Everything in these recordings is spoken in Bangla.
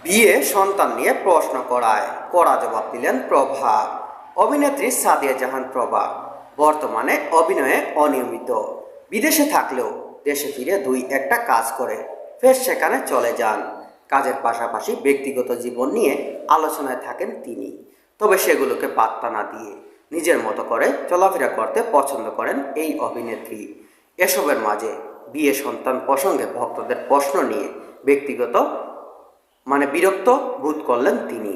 বিয়ে সন্তান নিয়ে প্রশ্ন করায় কড়া জবাব দিলেন প্রভা। অভিনেত্রী সাদিয়া জাহান প্রভা বর্তমানে অভিনয়ে অনিয়মিত। বিদেশে থাকলেও দেশে ফিরে দুই একটা কাজ করে ফের সেখানে চলে যান। কাজের পাশাপাশি ব্যক্তিগত জীবন নিয়ে আলোচনায় থাকেন তিনি। তবে সেগুলোকে পাত্তা না দিয়ে নিজের মতো করে চলাফেরা করতে পছন্দ করেন এই অভিনেত্রী। এসবের মাঝে বিয়ে সন্তান প্রসঙ্গে ভক্তদের প্রশ্ন নিয়ে ব্যক্তিগত বিরক্ত বোধ করলেন তিনি।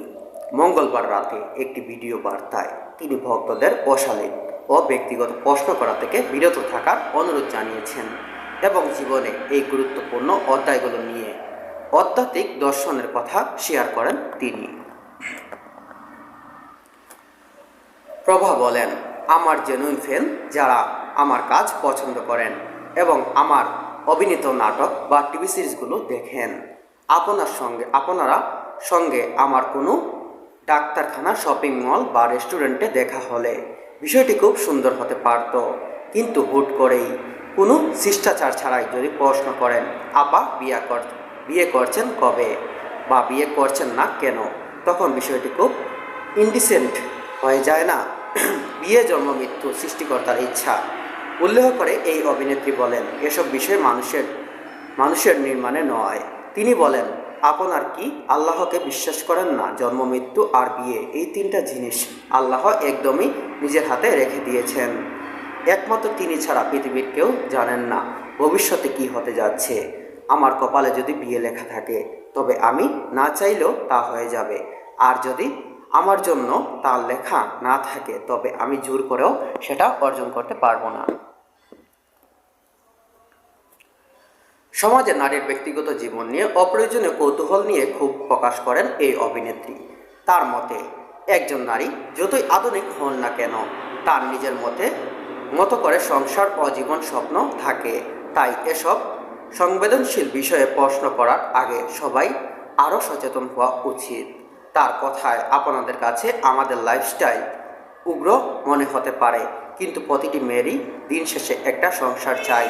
মঙ্গলবার রাতে একটি ভিডিও বার্তায় তিনি ভক্তদের অশালীন ও ব্যক্তিগত প্রশ্ন করা থেকে বিরত থাকার অনুরোধ জানিয়েছেন এবং জীবনে এই গুরুত্বপূর্ণ অধ্যায়গুলো নিয়ে আধ্যাত্মিক দর্শনের কথা শেয়ার করেন তিনি। প্রভা বলেন, আমার জেনুইন ফ্যান যারা আমার কাজ পছন্দ করেন এবং আমার অভিনীত নাটক বা টিভি সিরিজগুলো দেখেন, আপনারা সঙ্গে আমার কোনো ডাক্তারখানা, শপিং মল বা রেস্টুরেন্টে দেখা হলে বিষয়টি খুব সুন্দর হতে পারত, কিন্তু হুট করেই কোনো শিষ্টাচার ছাড়াই যদি প্রশ্ন করেন, আপা বিয়ে করছেন কবে বা বিয়ে করছেন না কেন, তখন বিষয়টি খুব ইনডিসেন্ট হয়ে যায় না? বিয়ে জন্ম মৃত্যু সৃষ্টিকর্তার ইচ্ছা উল্লেখ করে এই অভিনেত্রী বলেন, এসব বিষয় মানুষের নির্মাণে নয়। তিনি বলেন, আপনার কি আল্লাহকে বিশ্বাস করেন না? জন্ম মৃত্যু আর বিয়ে, এই তিনটা জিনিস আল্লাহ একদমই নিজের হাতে রেখে দিয়েছেন। একমাত্র তিনি ছাড়া পৃথিবীর কেউ জানেন না ভবিষ্যতে কি হতে যাচ্ছে। আমার কপালে যদি বিয়ে লেখা থাকে তবে আমি না চাইলেও তা হয়ে যাবে, আর যদি আমার জন্য তা লেখা না থাকে তবে আমি জোর করেও সেটা অর্জন করতে পারবো না। সমাজে নারীর ব্যক্তিগত জীবন নিয়ে অপ্রয়োজনীয় কৌতূহল নিয়ে ক্ষোভ প্রকাশ করেন এই অভিনেত্রী। তার মতে, একজন নারী যতই আধুনিক হন না কেন, তার নিজের মতো করে সংসার ও জীবন স্বপ্ন থাকে। তাই এসব সংবেদনশীল বিষয়ে প্রশ্ন করার আগে সবাই আরও সচেতন হওয়া উচিত। তার কথায়, আপনাদের কাছে আমাদের লাইফস্টাইল উগ্র মনে হতে পারে, কিন্তু প্রতিটি মেয়েরই দিন শেষে একটা সংসার চাই।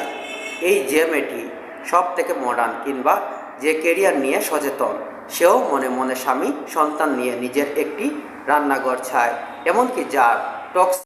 এই যে মেয়েটি সব থেকে মডার্ন কিংবা যে কেরিয়ার নিয়ে সচেতন, সেও মনে মনে স্বামী সন্তান নিয়ে নিজের একটি রান্নাঘর চায়, এমনকি যার টক্স